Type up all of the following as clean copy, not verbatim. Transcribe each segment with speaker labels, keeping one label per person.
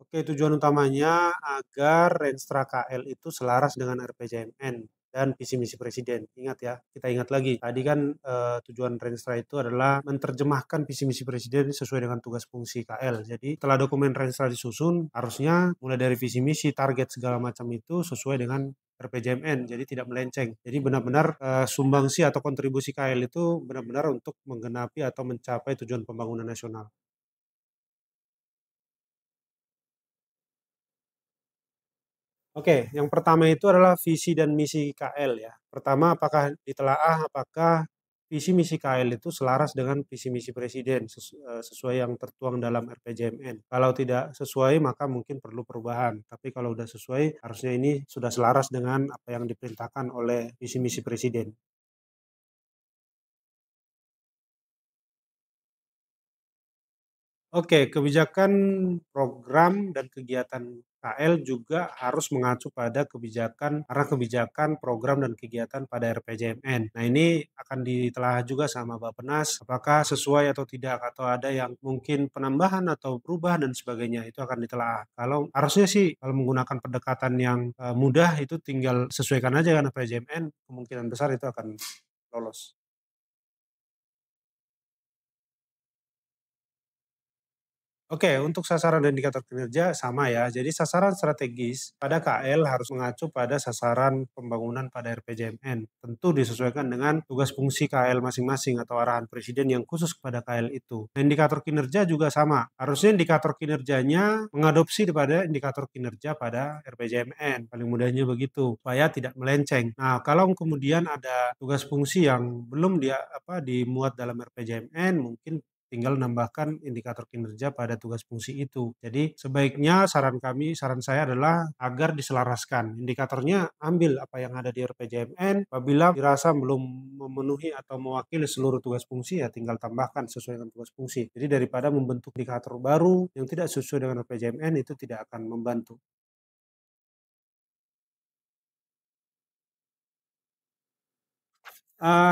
Speaker 1: Oke, tujuan utamanya agar Renstra KL itu selaras dengan RPJMN dan visi misi presiden. Ingat ya, kita ingat lagi. Tadi kan tujuan Renstra itu adalah menerjemahkan visi misi presiden sesuai dengan tugas fungsi KL. Jadi setelah dokumen Renstra disusun, harusnya mulai dari visi misi, target segala macam itu sesuai dengan RPJMN. Jadi tidak melenceng. Jadi benar-benar sumbangsi atau kontribusi KL itu benar-benar untuk menggenapi atau mencapai tujuan pembangunan nasional. Oke, yang pertama itu adalah visi dan misi KL ya. Pertama, apakah ditelaah apakah visi misi KL itu selaras dengan visi misi presiden sesuai yang tertuang dalam RPJMN. Kalau tidak sesuai maka mungkin perlu perubahan. Tapi kalau sudah sesuai harusnya ini sudah selaras dengan apa yang diperintahkan oleh visi misi presiden. Oke, kebijakan, program, dan kegiatan KL juga harus mengacu pada kebijakan karena kebijakan, program, dan kegiatan pada RPJMN. Nah, ini akan ditelaah juga sama Bappenas, apakah sesuai atau tidak, atau ada yang mungkin penambahan atau perubahan dan sebagainya, itu akan ditelaah. Kalau harusnya sih, kalau menggunakan pendekatan yang mudah, itu tinggal sesuaikan aja dengan RPJMN, kemungkinan besar itu akan lolos. Oke, untuk sasaran dan indikator kinerja sama ya. Jadi sasaran strategis pada KL harus mengacu pada sasaran pembangunan pada RPJMN. Tentu disesuaikan dengan tugas fungsi KL masing-masing atau arahan presiden yang khusus kepada KL itu. Nah, indikator kinerja juga sama. Harusnya indikator kinerjanya mengadopsi daripada indikator kinerja pada RPJMN. Paling mudahnya begitu, supaya tidak melenceng. Nah, kalau kemudian ada tugas fungsi yang belum dimuat dalam RPJMN, mungkin tinggal nambahkan indikator kinerja pada tugas fungsi itu. Jadi sebaiknya saran saya adalah agar diselaraskan. Indikatornya ambil apa yang ada di RPJMN, apabila dirasa belum memenuhi atau mewakili seluruh tugas fungsi ya tinggal tambahkan sesuai dengan tugas fungsi. Jadi daripada membentuk indikator baru yang tidak sesuai dengan RPJMN itu tidak akan membantu.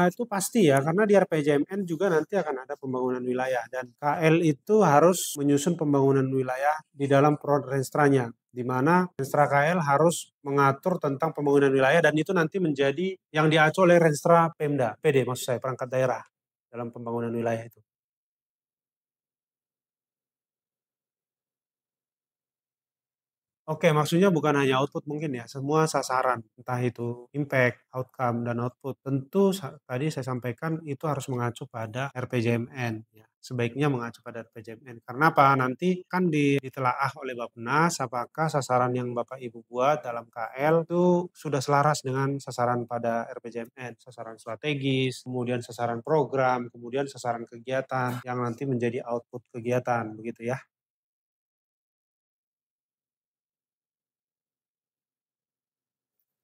Speaker 1: Itu pasti ya, karena di RPJMN juga nanti akan ada pembangunan wilayah dan KL itu harus menyusun pembangunan wilayah di dalam Renstranya, di mana Renstra KL harus mengatur tentang pembangunan wilayah dan itu nanti menjadi yang diacu oleh Renstra Pemda, PD maksud saya, perangkat daerah dalam pembangunan wilayah itu. Oke, maksudnya bukan hanya output mungkin ya, semua sasaran, entah itu impact, outcome, dan output. Tentu tadi saya sampaikan itu harus mengacu pada RPJMN. Ya. Sebaiknya mengacu pada RPJMN. Karena apa? Nanti kan ditelaah oleh Bappenas apakah sasaran yang Bapak Ibu buat dalam KL itu sudah selaras dengan sasaran pada RPJMN. Sasaran strategis, kemudian sasaran program, kemudian sasaran kegiatan yang nanti menjadi output kegiatan. Begitu ya.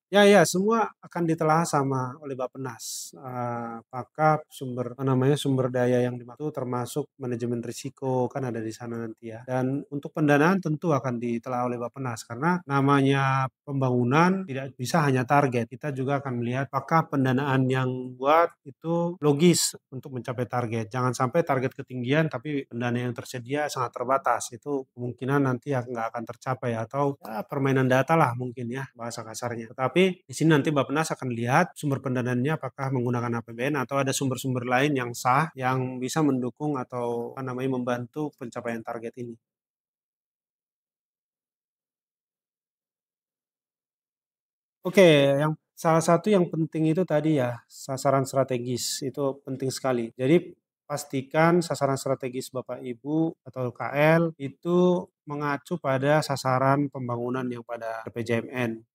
Speaker 1: Ya, ya, semua akan ditelaah sama oleh Bappenas. Apakah sumber daya yang dimaksud termasuk manajemen risiko, kan ada di sana nanti ya. Dan untuk pendanaan tentu akan ditelaah oleh Bappenas karena namanya pembangunan tidak bisa hanya target. Kita juga akan melihat apakah pendanaan yang buat itu logis untuk mencapai target. Jangan sampai target ketinggian tapi pendanaan yang tersedia sangat terbatas. Itu kemungkinan nanti nggak akan tercapai atau ya, permainan data lah mungkin ya bahasa kasarnya. Tetapi di sini nanti Bappenas akan lihat sumber pendanaannya apakah menggunakan APBN atau ada sumber-sumber lain yang sah yang bisa mendukung atau apa namanya membantu pencapaian target ini. Oke, yang salah satu yang penting itu tadi ya, sasaran strategis, itu penting sekali. Jadi pastikan sasaran strategis Bapak Ibu atau KL itu mengacu pada sasaran pembangunan yang pada RPJMN.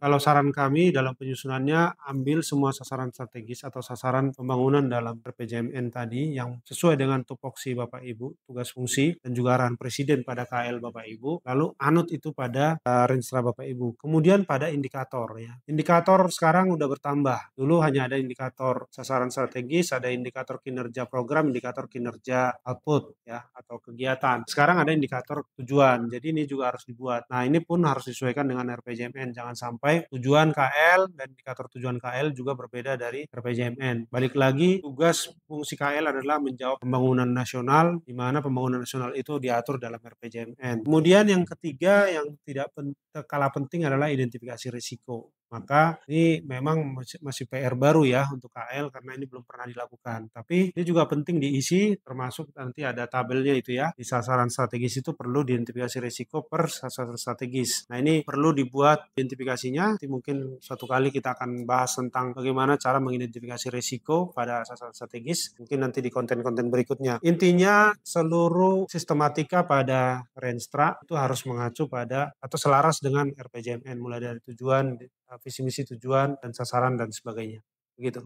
Speaker 1: Kalau saran kami dalam penyusunannya ambil semua sasaran strategis atau sasaran pembangunan dalam RPJMN tadi yang sesuai dengan tupoksi Bapak Ibu, tugas fungsi dan juga arahan Presiden pada KL Bapak Ibu, lalu anut itu pada Renstra Bapak Ibu. Kemudian pada indikator ya. Indikator sekarang udah bertambah. Dulu hanya ada indikator sasaran strategis, ada indikator kinerja program, indikator kinerja output ya atau kegiatan. Sekarang ada indikator tujuan. Jadi ini juga harus dibuat. Nah, ini pun harus disesuaikan dengan RPJMN. Jangan sampai tujuan KL dan indikator tujuan KL juga berbeda dari RPJMN. Balik lagi, tugas fungsi KL adalah menjawab pembangunan nasional, di mana pembangunan nasional itu diatur dalam RPJMN. Kemudian yang ketiga yang tidak kalah penting adalah identifikasi risiko. Maka ini memang masih PR baru ya untuk KL karena ini belum pernah dilakukan. Tapi ini juga penting diisi, termasuk nanti ada tabelnya itu ya. Di sasaran strategis itu perlu identifikasi risiko per sasaran strategis. Nah ini perlu dibuat identifikasinya. Nanti mungkin suatu kali kita akan bahas tentang bagaimana cara mengidentifikasi risiko pada sasaran strategis. Mungkin nanti di konten-konten berikutnya. Intinya seluruh sistematika pada Renstra itu harus mengacu pada atau selaras dengan RPJMN mulai dari tujuan, visi misi tujuan dan sasaran dan sebagainya. Begitu.